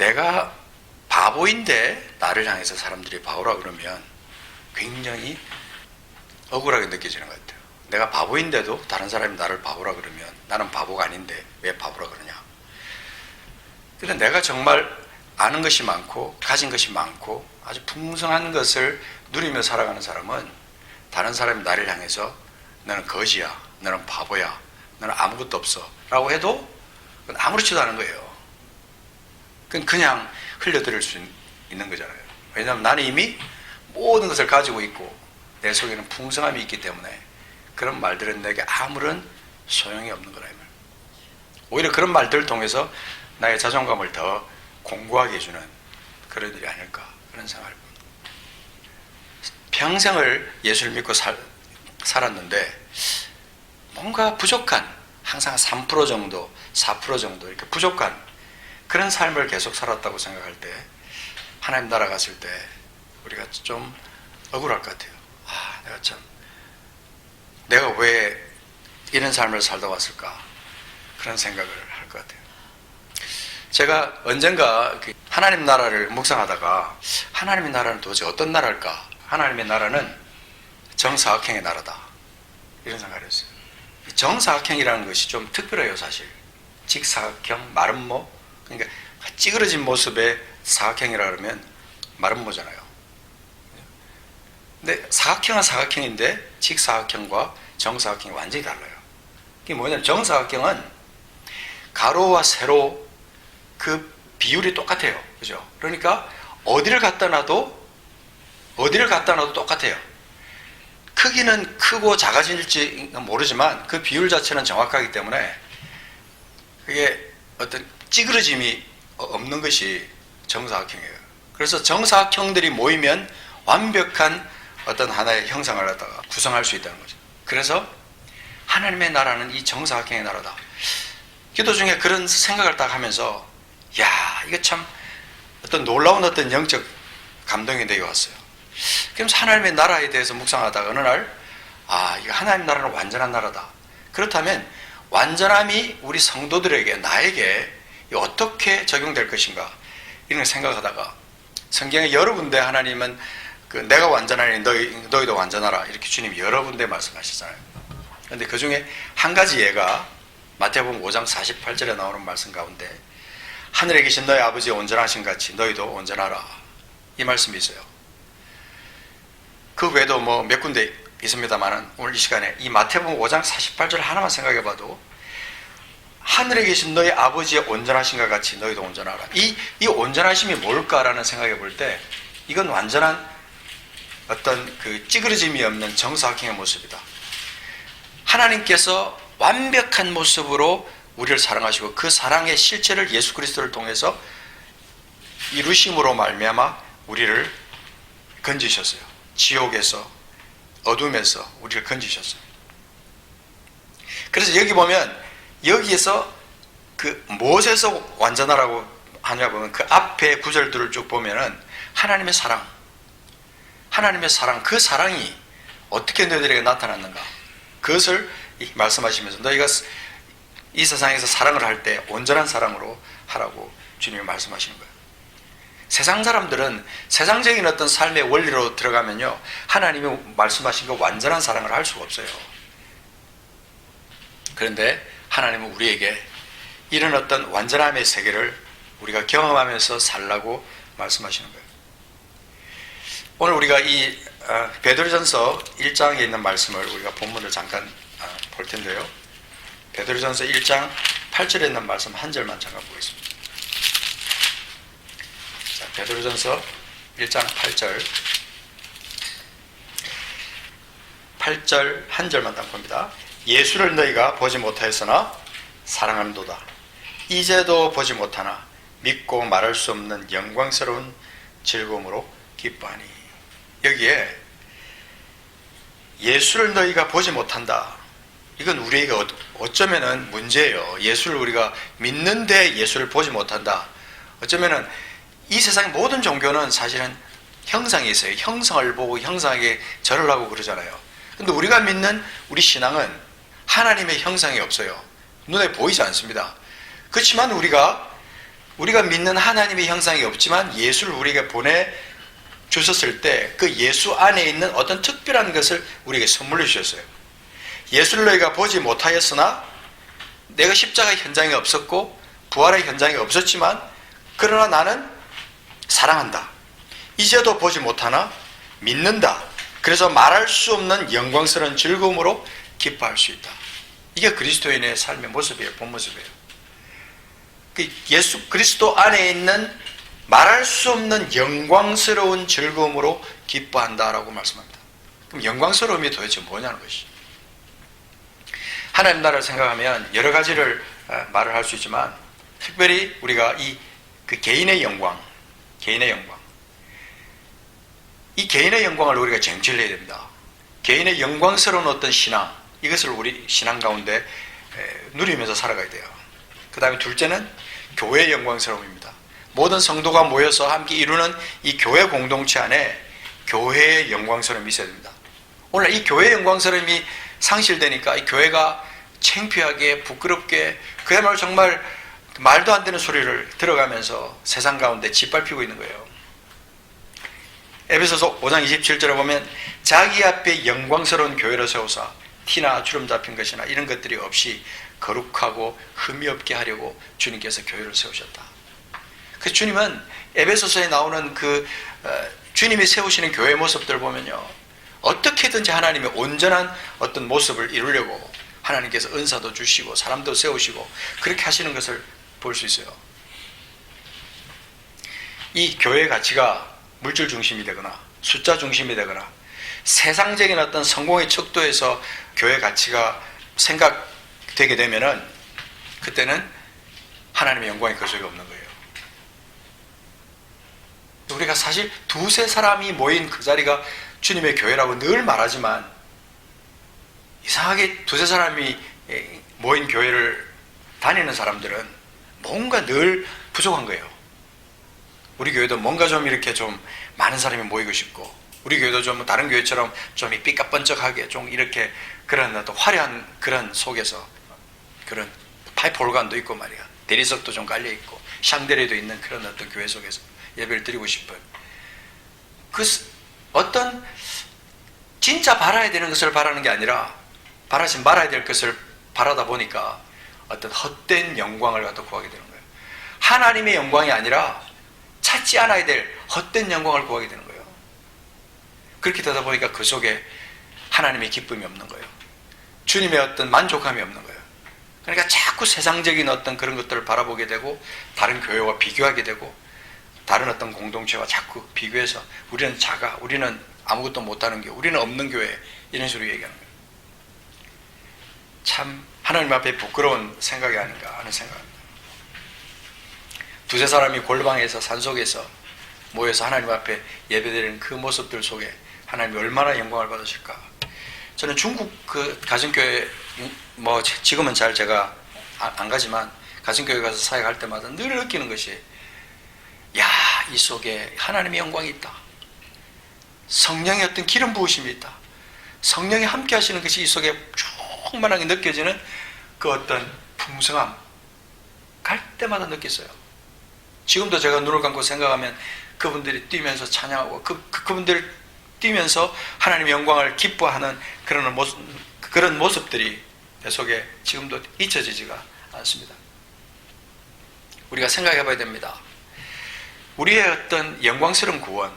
내가 바보인데 나를 향해서 사람들이 바보라 그러면 굉장히 억울하게 느껴지는 것 같아요. 내가 바보인데도 다른 사람이 나를 바보라 그러면 나는 바보가 아닌데 왜 바보라 그러냐. 그런데 내가 정말 아는 것이 많고 가진 것이 많고 아주 풍성한 것을 누리며 살아가는 사람은 다른 사람이 나를 향해서 너는 거지야, 너는 바보야, 너는 아무것도 없어 라고 해도 아무렇지도 않은 거예요. 그냥 흘려드릴 수 있는 거잖아요. 왜냐하면 나는 이미 모든 것을 가지고 있고 내 속에는 풍성함이 있기 때문에 그런 말들은 내게 아무런 소용이 없는 거라. 오히려 그런 말들을 통해서 나의 자존감을 더 공고하게 해주는 그런 일이 아닐까 그런 생각을 봅니다. 평생을 예수를 믿고 살았는데 뭔가 부족한, 항상 3% 정도, 4% 정도 이렇게 부족한 그런 삶을 계속 살았다고 생각할 때 하나님 나라 갔을 때 우리가 좀 억울할 것 같아요. 내가 왜 이런 삶을 살다 왔을까 그런 생각을 할 것 같아요. 제가 언젠가 하나님 나라를 묵상하다가 하나님의 나라는 도대체 어떤 나라일까? 하나님의 나라는 정사각형의 나라다 이런 생각을 했어요. 정사각형이라는 것이 좀 특별해요. 사실 직사각형, 마름모, 그러니까 찌그러진 모습의 사각형이라 그러면 마름모잖아요. 근데 사각형은 사각형인데 직사각형과 정사각형이 완전히 달라요. 그게 뭐냐면 정사각형은 가로와 세로 그 비율이 똑같아요. 그죠? 그러니까 어디를 갖다 놔도 똑같아요. 크기는 크고 작아질지 모르지만 그 비율 자체는 정확하기 때문에 그게 어떤 찌그러짐이 없는 것이 정사각형이에요. 그래서 정사각형들이 모이면 완벽한 어떤 하나의 형상을 갖다가 구성할 수 있다는 거죠. 그래서 하나님의 나라는 이 정사각형의 나라다. 기도 중에 그런 생각을 딱 하면서 이거 참 어떤 놀라운 어떤 영적 감동이 내게 왔어요. 그러면서 하나님의 나라에 대해서 묵상하다가 어느 날 이거 하나님 나라는 완전한 나라다. 그렇다면 완전함이 우리 성도들에게 나에게 어떻게 적용될 것인가 이런 걸 생각하다가 성경에 여러 군데 하나님은 내가 완전하니 너희도 완전하라 이렇게 주님이 여러 군데 말씀하시잖아요. 그런데 그 중에 한 가지 예가 마태복음 5장 48절에 나오는 말씀 가운데 하늘에 계신 너희 아버지의 온전하신 같이 너희도 온전하라 이 말씀이 있어요. 그 외에도 몇 군데 있습니다만 오늘 이 시간에 이 마태복음 5장 48절 하나만 생각해 봐도 하늘에 계신 너희 아버지의 온전하신 것 같이 너희도 온전하라. 이 온전하심이 뭘까라는 생각해 볼 때 이건 완전한 어떤 그 찌그러짐이 없는 정사각형의 모습이다. 하나님께서 완벽한 모습으로 우리를 사랑하시고 그 사랑의 실체를 예수 그리스도를 통해서 이루심으로 말미암아 우리를 건지셨어요. 지옥에서 어둠에서 우리를 건지셨어요. 그래서 여기 보면 여기에서 그 무엇에서 완전하라고 하냐 보면 그 앞에 구절들을 쭉 보면은 하나님의 사랑, 그 사랑이 어떻게 너희들에게 나타났는가 그것을 말씀하시면서 너희가 이 세상에서 사랑을 할 때 온전한 사랑으로 하라고 주님이 말씀하시는 거예요. 세상 사람들은 세상적인 어떤 삶의 원리로 들어가면요 하나님이 말씀하신 그 완전한 사랑을 할 수가 없어요. 그런데 하나님은 우리에게 이런 어떤 완전함의 세계를 우리가 경험하면서 살라고 말씀하시는 거예요. 오늘 우리가 이 베드로전서 1장에 있는 말씀을 우리가 본문을 잠깐 볼 텐데요. 베드로전서 1장 8절에 있는 말씀 한 절만 잠깐 보겠습니다. 자, 베드로전서 1장 8절 한 절만 딱 봅니다. 예수를 너희가 보지 못하였으나 사랑하는도다. 이제도 보지 못하나 믿고 말할 수 없는 영광스러운 즐거움으로 기뻐하니. 여기에 예수를 너희가 보지 못한다. 이건 우리에게 어쩌면은 문제예요. 예수를 우리가 믿는데 예수를 보지 못한다. 어쩌면은 이 세상의 모든 종교는 사실은 형상이 있어요. 형상을 보고 형상에게 절을 하고 그러잖아요. 근데 우리가 믿는 우리 신앙은 하나님의 형상이 없어요. 눈에 보이지 않습니다. 그렇지만 우리가 우리가 믿는 하나님의 형상이 없지만 예수를 우리에게 보내주셨을 때 그 예수 안에 있는 어떤 특별한 것을 우리에게 선물로 주셨어요. 예수를 너희가 보지 못하였으나 내가 십자가 현장에 없었고 부활의 현장에 없었지만 그러나 나는 사랑한다. 이제도 보지 못하나 믿는다. 그래서 말할 수 없는 영광스러운 즐거움으로 기뻐할 수 있다. 이게 그리스도인의 삶의 모습이에요. 본 모습이에요. 예수 그리스도 안에 있는 말할 수 없는 영광스러운 즐거움으로 기뻐한다라고 말씀합니다. 그럼 영광스러움이 도대체 뭐냐는 것이죠. 하나님 나라를 생각하면 여러 가지를 말을 할 수 있지만 특별히 우리가 그 개인의 영광, 이 개인의 영광을 우리가 쟁취를 해야 됩니다. 개인의 영광스러운 어떤 신앙, 이것을 우리 신앙 가운데 누리면서 살아가야 돼요. 그 다음에 둘째는 교회의 영광스러움입니다. 모든 성도가 모여서 함께 이루는 이 교회 공동체 안에 교회의 영광스러움이 있어야 됩니다. 오늘 이 교회의 영광스러움이 상실되니까 이 교회가 창피하게 부끄럽게 그야말로 정말 말도 안 되는 소리를 들어가면서 세상 가운데 짓밟히고 있는 거예요. 에베소서 5장 27절에 보면 자기 앞에 영광스러운 교회를 세우사 티나 주름 잡힌 것이나 이런 것들이 없이 거룩하고 흠이 없게 하려고 주님께서 교회를 세우셨다. 그 주님은 에베소서에 나오는 주님이 세우시는 교회의 모습들을 보면요, 어떻게든지 하나님의 온전한 어떤 모습을 이루려고 하나님께서 은사도 주시고 사람도 세우시고 그렇게 하시는 것을 볼 수 있어요. 이 교회의 가치가 물질 중심이 되거나 숫자 중심이 되거나 세상적인 어떤 성공의 척도에서 교회 가치가 생각되게 되면은 그때는 하나님의 영광이 그 속에 없는 거예요. 우리가 사실 두세 사람이 모인 그 자리가 주님의 교회라고 늘 말하지만 이상하게 두세 사람이 모인 교회를 다니는 사람들은 뭔가 늘 부족한 거예요. 우리 교회도 뭔가 좀 이렇게 좀 많은 사람이 모이고 싶고 우리 교회도 좀 다른 교회처럼 좀 삐까번쩍하게 좀 이렇게 그런 어떤 화려한 그런 속에서 그런 파이프 오르간도 있고 말이야, 대리석도 좀 깔려있고 샹데리도 있는 그런 어떤 교회 속에서 예배를 드리고 싶은 어떤 진짜 바라야 되는 것을 바라는 게 아니라 바라지 말아야 될 것을 바라다 보니까 어떤 헛된 영광을 갖다 구하게 되는 거예요. 하나님의 영광이 아니라 찾지 않아야 될 헛된 영광을 구하게 되는 거예요. 그렇게 되다 보니까 그 속에 하나님의 기쁨이 없는 거예요. 주님의 어떤 만족함이 없는 거예요. 그러니까 자꾸 세상적인 어떤 그런 것들을 바라보게 되고 다른 교회와 비교하게 되고 다른 어떤 공동체와 자꾸 비교해서 우리는 작아, 우리는 아무것도 못하는 교회, 우리는 없는 교회, 이런 식으로 얘기하는 거예요. 참 하나님 앞에 부끄러운 생각이 아닌가 하는 생각입니다. 두세 사람이 골방에서 산속에서 모여서 하나님 앞에 예배드리는 그 모습들 속에 하나님이 얼마나 영광을 받으실까. 저는 중국 그 가정교회 지금은 잘 제가 안 가지만 가정교회 가서 사역할 때마다 늘 느끼는 것이, 이 속에 하나님의 영광이 있다. 성령의 어떤 기름 부으심이 있다. 성령이 함께 하시는 것이 이 속에 충만하게 느껴지는 그 어떤 풍성함, 갈 때마다 느꼈어요. 지금도 제가 눈을 감고 생각하면 그분들이 뛰면서 찬양하고 그분들 뛰면서 하나님의 영광을 기뻐하는 그런 모습들이 내 속에 지금도 잊혀지지가 않습니다. 우리가 생각해 봐야 됩니다. 우리의 어떤 영광스러운 구원,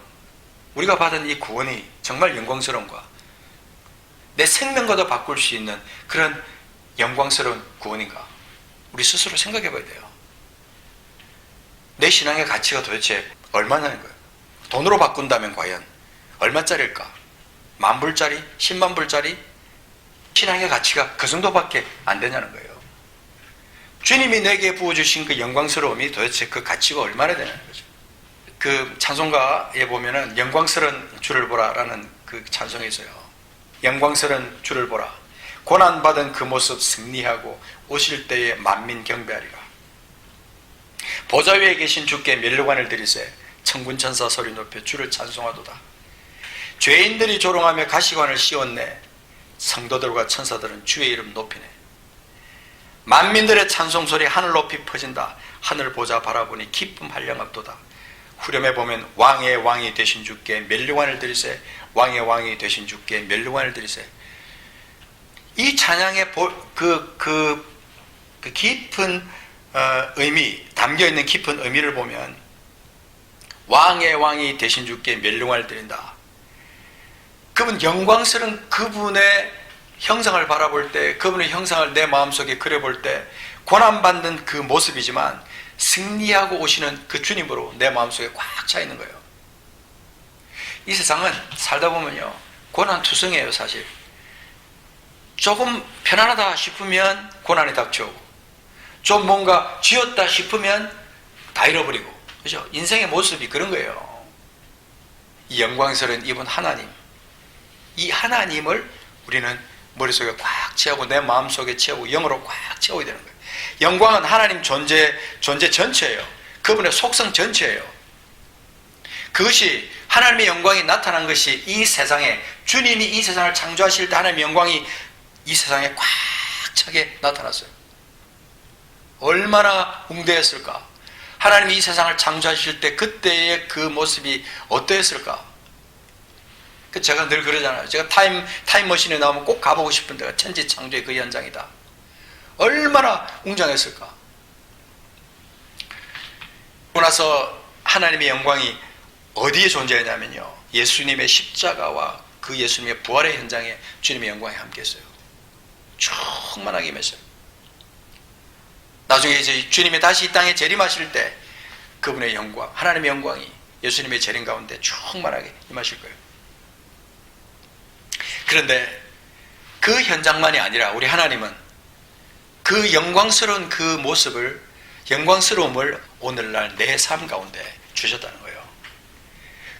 우리가 받은 이 구원이 정말 영광스러운가? 내 생명과도 바꿀 수 있는 그런 영광스러운 구원인가? 우리 스스로 생각해 봐야 돼요. 내 신앙의 가치가 도대체 얼마냐는 거예요. 돈으로 바꾼다면 과연 얼마짜리일까? 10,000불짜리? 100,000불짜리? 신앙의 가치가 그 정도밖에 안 되냐는 거예요. 주님이 내게 부어주신 그 영광스러움이 도대체 그 가치가 얼마나 되냐는 거죠. 그 찬송가에 보면은 영광스러운 주를 보라라는 그 찬송이 있어요. 영광스러운 주를 보라. 고난받은 그 모습 승리하고 오실 때에 만민 경배하리라. 보좌 위에 계신 주께 멸관을 드리세 천군천사 소리 높여 주를 찬송하도다. 죄인들이 조롱하며 가시관을 씌웠네. 성도들과 천사들은 주의 이름 높이네. 만민들의 찬송소리 하늘 높이 퍼진다. 하늘 보자 바라보니 기쁨 한량없도다. 후렴에 보면 왕의 왕이 되신 주께 멸류관을 드리세, 왕의 왕이 되신 주께 멸류관을 드리세. 이 찬양의 그 깊은 의미, 담겨있는 깊은 의미를 보면 왕의 왕이 되신 주께 멸류관을 드린다. 그분 영광스러운 그분의 형상을 바라볼 때, 그분의 형상을 내 마음속에 그려볼 때 고난받는 그 모습이지만 승리하고 오시는 그 주님으로 내 마음속에 꽉 차 있는 거예요. 이 세상은 살다 보면요, 고난투성이에요. 사실 조금 편안하다 싶으면 고난이 닥쳐오고, 좀 뭔가 쥐었다 싶으면 다 잃어버리고, 그죠? 인생의 모습이 그런 거예요. 이 영광스러운 이분 하나님, 이 하나님을 우리는 머릿속에 꽉 채우고 내 마음속에 채우고 영으로 꽉 채워야 되는 거예요. 영광은 하나님 존재 전체예요. 그분의 속성 전체예요. 그것이 하나님의 영광이 나타난 것이 이 세상에, 주님이 이 세상을 창조하실 때 하나님의 영광이 이 세상에 꽉 차게 나타났어요. 얼마나 웅대했을까? 하나님이 이 세상을 창조하실 때 그때의 그 모습이 어떠했을까? 제가 늘 그러잖아요. 제가 타임머신에 나오면 꼭 가보고 싶은 데가 천지창조의 그 현장이다. 얼마나 웅장했을까? 그러고 나서 하나님의 영광이 어디에 존재했냐면요, 예수님의 십자가와 그 예수님의 부활의 현장에 주님의 영광이 함께했어요. 충만하게 임했어요. 나중에 이제 주님이 다시 이 땅에 재림하실 때 그분의 영광, 하나님의 영광이 예수님의 재림 가운데 충만하게 임하실 거예요. 그런데 그 현장만이 아니라 우리 하나님은 그 영광스러운 그 모습을, 영광스러움을 오늘날 내 삶 가운데 주셨다는 거예요.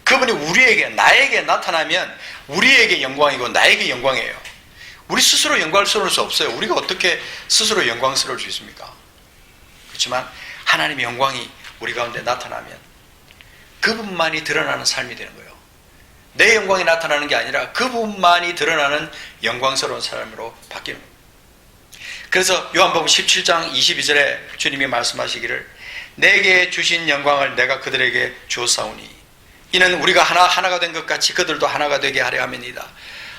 그분이 우리에게, 나에게 나타나면 우리에게 영광이고 나에게 영광이에요. 우리 스스로 영광스러울 수 없어요. 우리가 어떻게 스스로 영광스러울 수 있습니까? 그렇지만 하나님의 영광이 우리 가운데 나타나면 그분만이 드러나는 삶이 되는 거예요. 내 영광이 나타나는 게 아니라 그분만이 드러나는 영광스러운 삶으로 바뀌는 거예요. 그래서 요한복음 17장 22절에 주님이 말씀하시기를 내게 주신 영광을 내가 그들에게 주었사오니 이는 우리가 하나가 된 것 같이 그들도 하나가 되게 하려 함이니이다.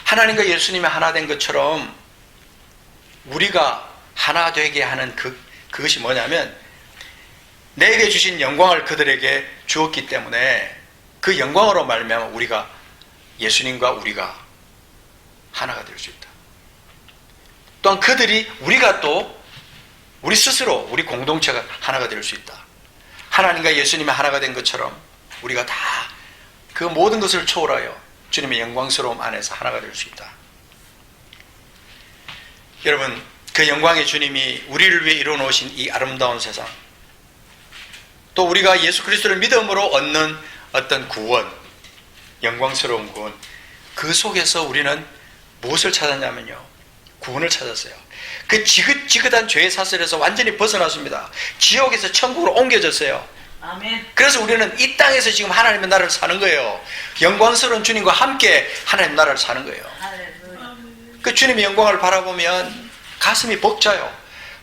하나님과 예수님이 하나 된 것처럼 우리가 하나 되게 하는 그것이 뭐냐면 내게 주신 영광을 그들에게 주었기 때문에 그 영광으로 말미암아 우리가, 예수님과 우리가 하나가 될 수 있다. 또한 그들이, 우리가 또 우리 스스로, 우리 공동체가 하나가 될 수 있다. 하나님과 예수님이 하나가 된 것처럼 우리가 다 그 모든 것을 초월하여 주님의 영광스러움 안에서 하나가 될 수 있다. 여러분, 그 영광의 주님이 우리를 위해 이루어놓으신 이 아름다운 세상, 또 우리가 예수 그리스도를 믿음으로 얻는 어떤 구원, 영광스러운 구원, 그 속에서 우리는 무엇을 찾았냐면요, 구원을 찾았어요. 그 지긋지긋한 죄의 사슬에서 완전히 벗어났습니다. 지옥에서 천국으로 옮겨졌어요. 아멘. 그래서 우리는 이 땅에서 지금 하나님의 나라를 사는 거예요. 영광스러운 주님과 함께 하나님의 나라를 사는 거예요. 할렐루야. 그 주님의 영광을 바라보면 가슴이 벅차요.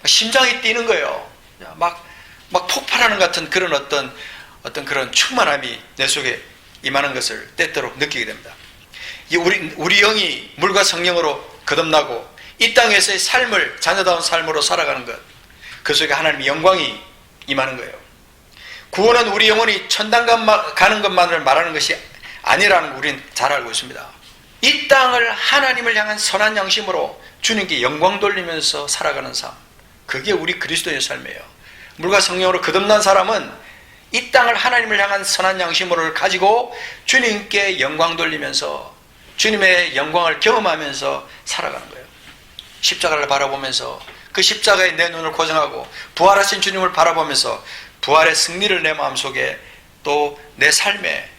심장이 뛰는 거예요. 막 폭발하는 같은 그런 어떤 그런 충만함이 내 속에 임하는 것을 때때로 느끼게 됩니다. 우리 영이 물과 성령으로 거듭나고 이 땅에서의 삶을, 자녀다운 삶으로 살아가는 것, 그 속에 하나님의 영광이 임하는 거예요. 구원은 우리 영혼이 천당 가는 것만을 말하는 것이 아니라는 걸 우리는 잘 알고 있습니다. 이 땅을 하나님을 향한 선한 양심으로 주님께 영광 돌리면서 살아가는 삶, 그게 우리 그리스도의 삶이에요. 물과 성령으로 거듭난 사람은 이 땅을 하나님을 향한 선한 양심으로 가지고 주님께 영광 돌리면서 주님의 영광을 경험하면서 살아가는 거예요. 십자가를 바라보면서 그 십자가에 내 눈을 고정하고 부활하신 주님을 바라보면서 부활의 승리를 내 마음속에 또 내 삶에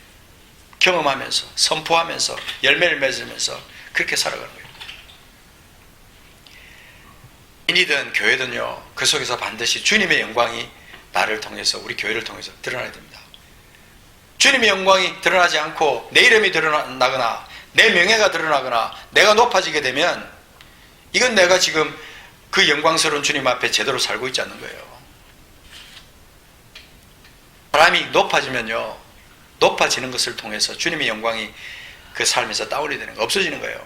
경험하면서 선포하면서 열매를 맺으면서 그렇게 살아가는 거예요. 인이든 교회든요, 그 속에서 반드시 주님의 영광이 나를 통해서, 우리 교회를 통해서 드러나야 됩니다. 주님의 영광이 드러나지 않고 내 이름이 드러나거나 내 명예가 드러나거나 내가 높아지게 되면 이건 내가 지금 그 영광스러운 주님 앞에 제대로 살고 있지 않는 거예요. 사람이 높아지면요, 높아지는 것을 통해서 주님의 영광이 그 삶에서 다운이 되는 거, 없어지는 거예요.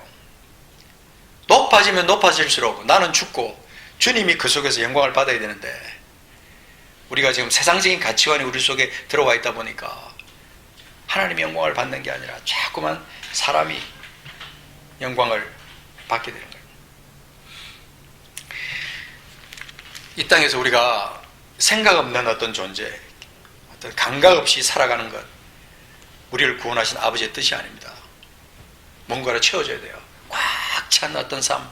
높아지면 높아질수록 나는 죽고 주님이 그 속에서 영광을 받아야 되는데, 우리가 지금 세상적인 가치관이 우리 속에 들어와 있다 보니까 하나님의 영광을 받는 게 아니라 자꾸만 사람이 영광을 받게 되는 거예요. 이 땅에서 우리가 생각 없는 어떤 존재, 어떤 감각 없이 살아가는 것, 우리를 구원하신 아버지의 뜻이 아닙니다. 뭔가를 채워줘야 돼요. 꽉 찬 어떤 삶.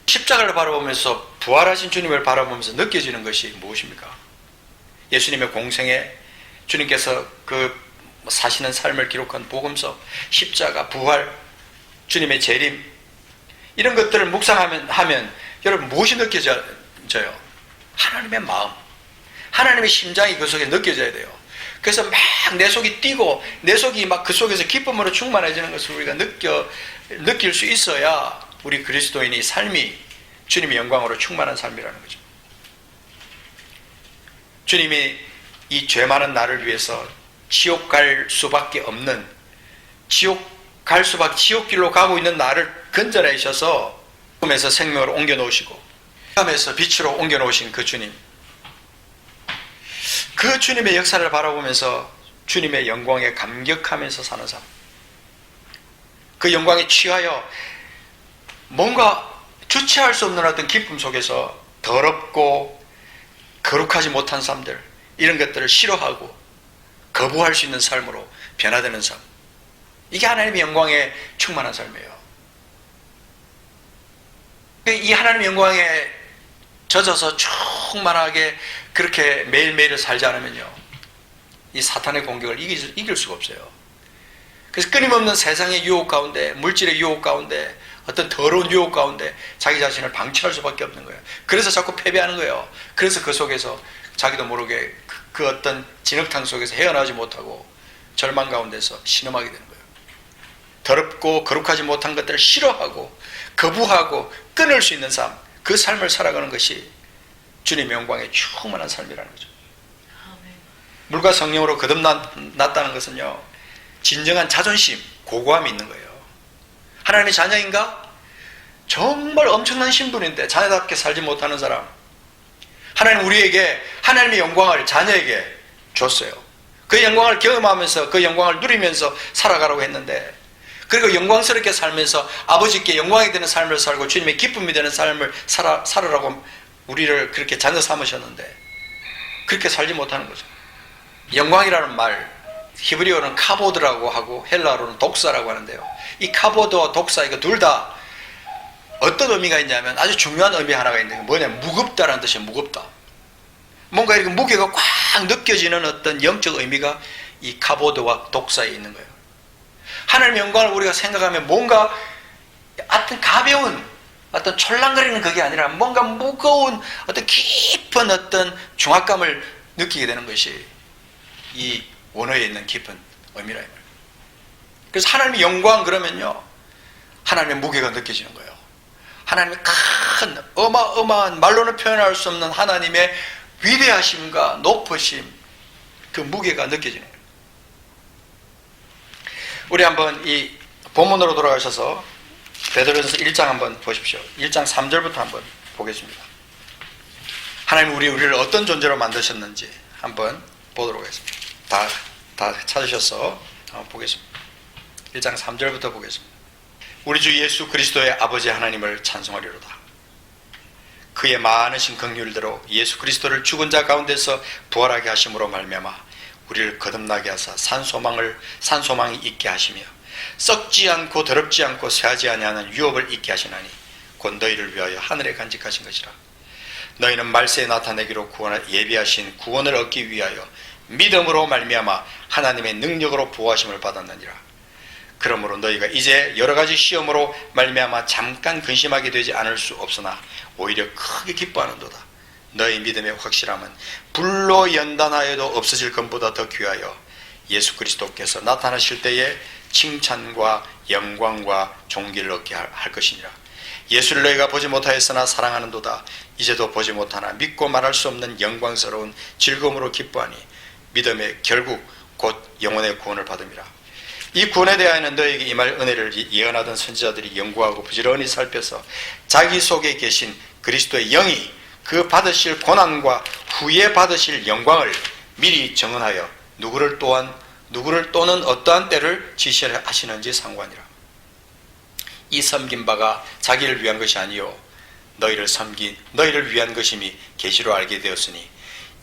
십자가를 바라보면서, 부활하신 주님을 바라보면서 느껴지는 것이 무엇입니까? 예수님의 공생에 주님께서 그 사시는 삶을 기록한 복음서, 십자가, 부활, 주님의 재림, 이런 것들을 묵상하면 여러분 무엇이 느껴져요? 하나님의 마음, 하나님의 심장이 그 속에 느껴져야 돼요. 그래서 막 내 속이 뛰고 내 속이 막 그 속에서 기쁨으로 충만해지는 것을 우리가 느낄 수 있어야 우리 그리스도인의 삶이 주님의 영광으로 충만한 삶이라는 거죠. 주님이 이 죄 많은 나를 위해서 지옥 갈 수밖에 없는, 지옥길로 가고 있는 나를 건져내셔서 꿈에서 생명으로 옮겨 놓으시고 밤에서 빛으로 옮겨 놓으신 그 주님, 그 주님의 역사를 바라보면서 주님의 영광에 감격하면서 사는 삶, 그 영광에 취하여 뭔가 주체할 수 없는 어떤 기쁨 속에서 더럽고 거룩하지 못한 삶들, 이런 것들을 싫어하고 거부할 수 있는 삶으로 변화되는 삶, 이게 하나님의 영광에 충만한 삶이에요. 이 하나님의 영광에 젖어서 충만하게 그렇게 매일매일을 살지 않으면요, 이 사탄의 공격을 이길 수가 없어요. 그래서 끊임없는 세상의 유혹 가운데, 물질의 유혹 가운데, 어떤 더러운 유혹 가운데 자기 자신을 방치할 수밖에 없는 거예요. 그래서 자꾸 패배하는 거예요. 그래서 그 속에서 자기도 모르게 그 어떤 진흙탕 속에서 헤어나지 못하고 절망 가운데서 신음하게 되는 거예요. 더럽고 거룩하지 못한 것들을 싫어하고 거부하고 끊을 수 있는 삶, 그 삶을 살아가는 것이 주님의 영광에 충만한 삶이라는 거죠. 물과 성령으로 거듭났다는 것은요, 진정한 자존심, 고고함이 있는 거예요. 하나님의 자녀인가? 정말 엄청난 신분인데 자녀답게 살지 못하는 사람, 하나님 우리에게 하나님의 영광을 자녀에게 줬어요. 그 영광을 경험하면서 그 영광을 누리면서 살아가라고 했는데, 그리고 영광스럽게 살면서 아버지께 영광이 되는 삶을 살고 주님의 기쁨이 되는 삶을 살으라고 우리를 그렇게 자녀 삼으셨는데 그렇게 살지 못하는 거죠. 영광이라는 말, 히브리어는 카보드라고 하고 헬라어로는 독사라고 하는데요, 이 카보드와 독사, 이거 둘 다 어떤 의미가 있냐면 아주 중요한 의미 하나가 있는데, 뭐냐면 무겁다라는 뜻이에요. 무겁다. 뭔가 이렇게 무게가 꽉 느껴지는 어떤 영적 의미가 이 카보드와 독사에 있는 거예요. 하나님의 영광을 우리가 생각하면 뭔가 어떤 가벼운, 어떤 촐랑거리는 그게 아니라 뭔가 무거운 어떤 깊은 어떤 중압감을 느끼게 되는 것이 이 원어에 있는 깊은 의미라 이 말이에요. 그래서 하나님의 영광 그러면요, 하나님의 무게가 느껴지는 거예요. 하나님의 큰 어마어마한 말로는 표현할 수 없는 하나님의 위대하심과 높으심, 그 무게가 느껴지는 거예요. 우리 한번 이 본문으로 돌아가셔서 베드로전서 1장 한번 보십시오. 1장 3절부터 한번 보겠습니다. 하나님 우리를 어떤 존재로 만드셨는지 한번 보도록 하겠습니다. 다 찾으셔서 한번 보겠습니다. 1장 3절부터 보겠습니다. 우리 주 예수 그리스도의 아버지 하나님을 찬송하리로다. 그의 많으신 긍휼대로 예수 그리스도를 죽은 자 가운데서 부활하게 하심으로 말미암아 우리를 거듭나게 하사 산소망이 있게 하시며 썩지 않고 더럽지 않고 쇠하지 아니하는 유업을 있게 하시나니 곧 너희를 위하여 하늘에 간직하신 것이라. 너희는 말세에 나타내기로 예비하신 구원을 얻기 위하여 믿음으로 말미암아 하나님의 능력으로 보호하심을 받았느니라. 그러므로 너희가 이제 여러 가지 시험으로 말미암아 잠깐 근심하게 되지 않을 수 없으나 오히려 크게 기뻐하는도다. 너희 믿음의 확실함은 불로 연단하여도 없어질 것보다 더 귀하여 예수 그리스도께서 나타나실 때에 칭찬과 영광과 존귀를 얻게 할 것이니라. 예수를 너희가 보지 못하였으나 사랑하는도다. 이제도 보지 못하나 믿고 말할 수 없는 영광스러운 즐거움으로 기뻐하니 믿음의 결국 곧 영혼의 구원을 받음이라. 이 구원에 대하여는 너에게 임할 은혜를 예언하던 선지자들이 연구하고 부지런히 살펴서 자기 속에 계신 그리스도의 영이 그 받으실 고난과 후에 받으실 영광을 미리 정언하여 누구를 또는 어떠한 때를 지시하시는지 상관이라. 이 섬긴 바가 자기를 위한 것이 아니요 너희를 위한 것임이 계시로 알게 되었으니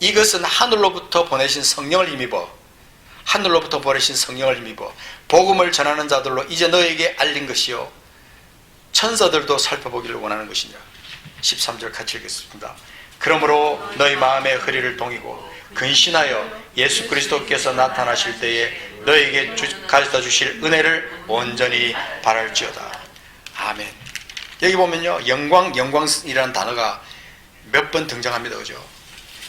이것은 하늘로부터 보내신 성령을 힘입어 복음을 전하는 자들로 이제 너에게 알린 것이요 천사들도 살펴보기를 원하는 것이냐. 13절 같이 읽겠습니다. 그러므로 너희 마음의 허리를 동이고 근신하여 예수 그리스도께서 나타나실 때에 너에게 가져다 주실 은혜를 온전히 바랄지어다. 아멘. 여기 보면요, 영광이라는 단어가 몇 번 등장합니다. 그죠?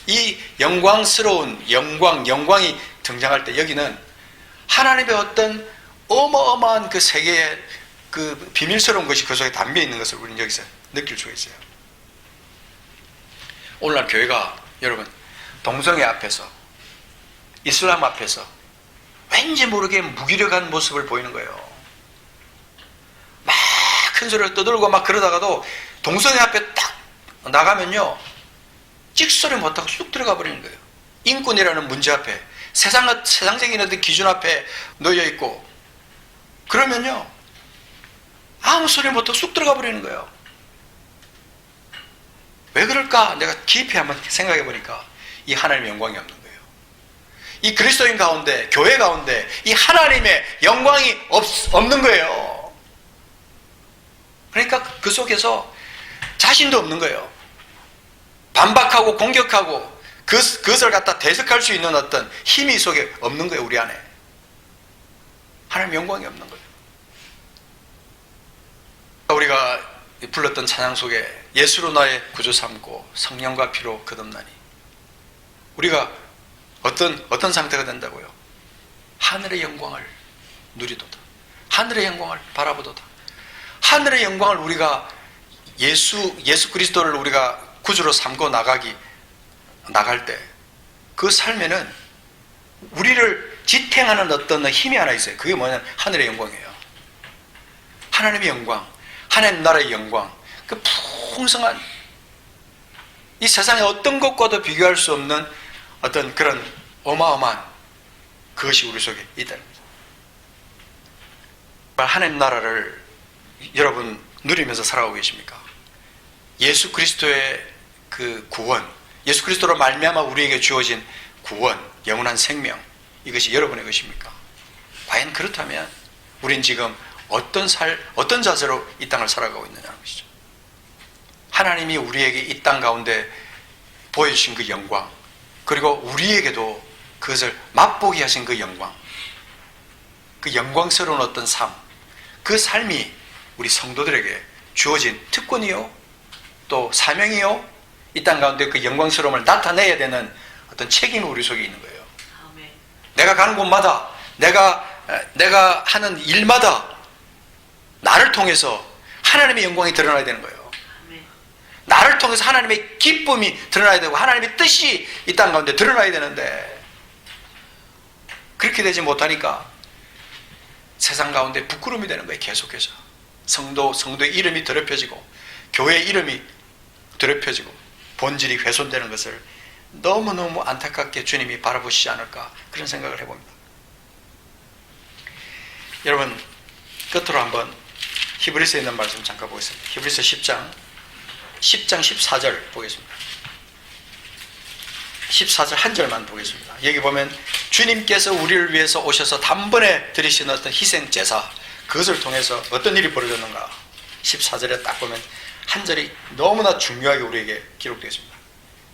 이 영광스러운 영광이 등장할 때 여기는 하나님의 어떤 어마어마한 그 세계의 그 비밀스러운 것이 그 속에 담겨 있는 것을 우리는 여기서 느낄 수가 있어요. 오늘날 교회가 여러분 동성애 앞에서 이슬람 앞에서 왠지 모르게 무기력한 모습을 보이는 거예요. 막 큰 소리를 떠들고 막 그러다가도 동성애 앞에 딱 나가면요 찍소리 못하고 쑥 들어가 버리는 거예요. 인권이라는 문제 앞에 세상적인 어떤 기준 앞에 놓여 있고 그러면요 아무 소리 못하고 쑥 들어가 버리는 거예요. 왜 그럴까? 내가 깊이 한번 생각해 보니까 이 하나님의 영광이 없는 거예요. 이 그리스도인 가운데, 교회 가운데 이 하나님의 영광이 없는 거예요. 그러니까 그 속에서 자신도 없는 거예요. 반박하고 공격하고 그것을 갖다 대적할 수 있는 어떤 힘이 속에 없는 거예요. 우리 안에 하나님의 영광이 없는 거예요. 우리가 불렀던 찬양 속에 예수로 나의 구주 삼고 성령과 피로 거듭나니 우리가 어떤 상태가 된다고요? 하늘의 영광을 누리도다. 하늘의 영광을 바라보도다. 하늘의 영광을 우리가 예수 그리스도를 우리가 구주로 삼고 나갈 때 그 삶에는 우리를 지탱하는 어떤 힘이 하나 있어요. 그게 뭐냐면 하늘의 영광이에요. 하나님의 영광, 하나님 나라의 영광, 그 풍성한 이 세상의 어떤 것과도 비교할 수 없는 어떤 그런 어마어마한 그것이 우리 속에 있다는 거죠. 하나님 나라를 여러분 누리면서 살아가고 계십니까? 예수 그리스도의 그 구원, 예수 그리스도로 말미암아 우리에게 주어진 구원, 영원한 생명, 이것이 여러분의 것입니까? 과연 그렇다면 우린 지금 어떤 자세로 이 땅을 살아가고 있느냐는 것이죠. 하나님이 우리에게 이 땅 가운데 보여주신 그 영광, 그리고 우리에게도 그것을 맛보게 하신 그 영광, 그 영광스러운 어떤 삶, 그 삶이 우리 성도들에게 주어진 특권이요 또 사명이요 이 땅 가운데 그 영광스러움을 나타내야 되는 어떤 책임이 우리 속에 있는 거예요. 아멘. 내가 가는 곳마다 내가 하는 일마다 나를 통해서 하나님의 영광이 드러나야 되는 거예요. 아멘. 나를 통해서 하나님의 기쁨이 드러나야 되고 하나님의 뜻이 이 땅 가운데 드러나야 되는데 그렇게 되지 못하니까 세상 가운데 부끄러움이 되는 거예요. 계속해서 성도의 이름이 더럽혀지고 교회의 이름이 더럽혀지고 본질이 훼손되는 것을 너무너무 안타깝게 주님이 바라보시지 않을까 그런 생각을 해봅니다. 여러분 끝으로 한번 히브리서에 있는 말씀 잠깐 보겠습니다. 히브리서 10장 14절 보겠습니다. 14절 한 절만 보겠습니다. 여기 보면 주님께서 우리를 위해서 오셔서 단번에 드리신 어떤 희생 제사, 그것을 통해서 어떤 일이 벌어졌는가 14절에 딱 보면 한 절이 너무나 중요하게 우리에게 기록되어 있습니다.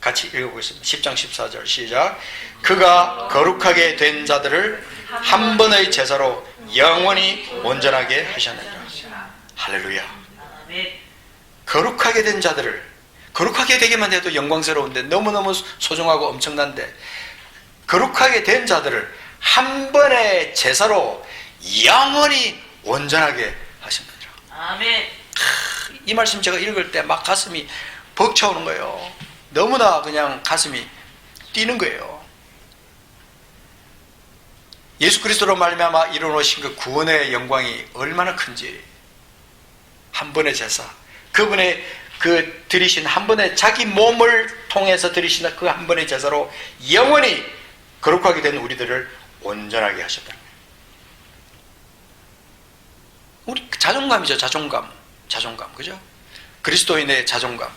같이 읽어보겠습니다. 10장 14절 시작. 그가 거룩하게 된 자들을 한 번의 제사로 영원히 온전하게 하셨느니라. 할렐루야. 거룩하게 된 자들을, 거룩하게 되기만 해도 영광스러운데 너무너무 소중하고 엄청난데 거룩하게 된 자들을 한 번의 제사로 영원히 온전하게 하셨느니라. 아멘. 이 말씀 제가 읽을 때 막 가슴이 벅차오는 거예요. 너무나 그냥 가슴이 뛰는 거예요. 예수 그리스도로 말미암아 이루어놓으신 그 구원의 영광이 얼마나 큰지, 한 번의 제사, 그분의 그 드리신 한 번의 자기 몸을 통해서 드리신 그 한 번의 제사로 영원히 거룩하게 된 우리들을 온전하게 하셨다. 우리 자존감이죠. 자존감, 그죠? 그리스도인의 자존감,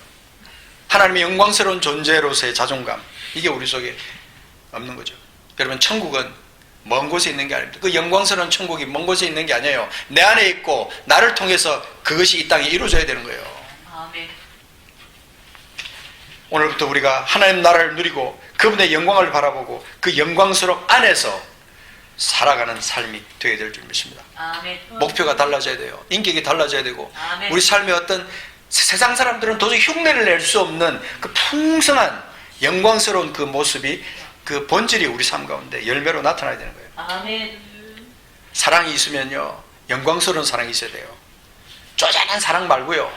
하나님의 영광스러운 존재로서의 자존감, 이게 우리 속에 없는 거죠. 여러분, 천국은 먼 곳에 있는 게 아닙니다. 그 영광스러운 천국이 먼 곳에 있는 게 아니에요. 내 안에 있고 나를 통해서 그것이 이 땅에 이루어져야 되는 거예요. 아멘. 오늘부터 우리가 하나님 나라를 누리고 그분의 영광을 바라보고 그 영광스러운 안에서 살아가는 삶이 되어야 될 줄 믿습니다. 아멘. 목표가 달라져야 돼요. 인격이 달라져야 되고, 아멘. 우리 삶의 어떤 세상 사람들은 도저히 흉내를 낼 수 없는 그 풍성한 영광스러운 그 모습이, 그 본질이 우리 삶 가운데 열매로 나타나야 되는 거예요. 아멘. 사랑이 있으면요, 영광스러운 사랑이 있어야 돼요. 쪼잔한 사랑 말고요,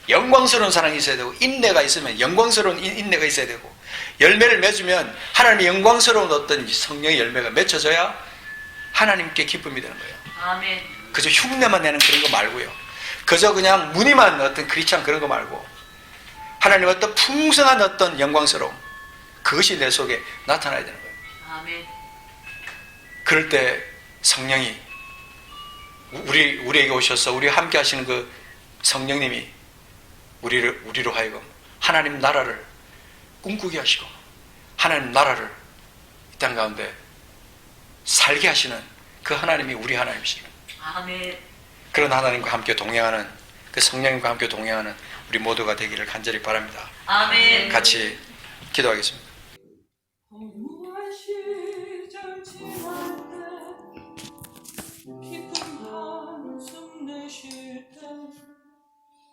영광스러운 사랑이 있어야 되고, 인내가 있으면 영광스러운 인내가 있어야 되고, 열매를 맺으면 하나님의 영광스러운 어떤 성령의 열매가 맺혀져야 하나님께 기쁨이 되는 거예요. 아멘. 그저 흉내만 내는 그런 거 말고요, 그저 그냥 무늬만 어떤 크리스찬 그런 거 말고, 하나님의 어떤 풍성한 어떤 영광스러움, 그것이 내 속에 나타나야 되는 거예요. 아멘. 그럴 때 성령이 우리에게 오셔서 우리와 함께 하시는 그 성령님이 우리로 하여금 하나님 나라를 꿈꾸게 하시고, 하나님 나라를 이 땅 가운데 살게 하시는 그 하나님이 우리 하나님이시는, 아멘. 그런 하나님과 함께 동행하는, 그 성령님과 함께 동행하는 우리 모두가 되기를 간절히 바랍니다. 아멘. 같이 기도하겠습니다. 깊은 한숨 내쉴 때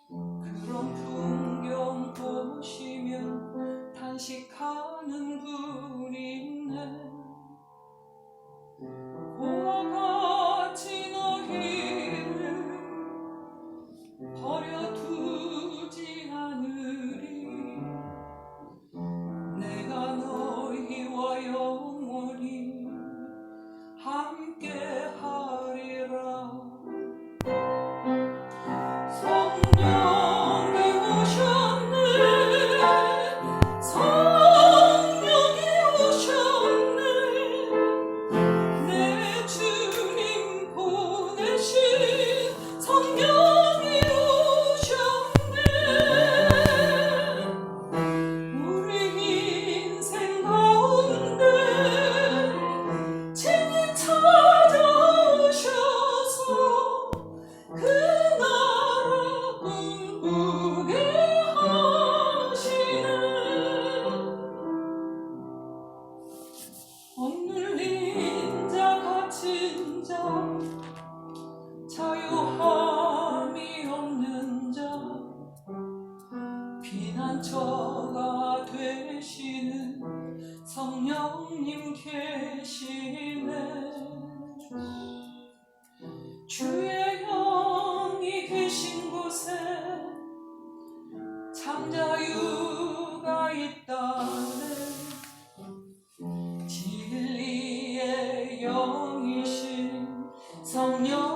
그런 풍경 보시면 단식하는 분이 있네. 고와 같이 너희를 버려두지 않으리. 내가 너희와 영원히 함께 하리라. 성령이 오셨네. 성령이 오셨네. 내 주님 보내신 성령이 오셨네. 우리 인생 가운데 친히 찾아오셔서 그 나라 꿈꾸게 하시네. 억눌린 자 갇힌 자 자유함이 없는 자 피난처가 되시는 성령님 계시네. 주의 영이 계신 곳에 참 자유가 있다네. 진리의 영이신 성령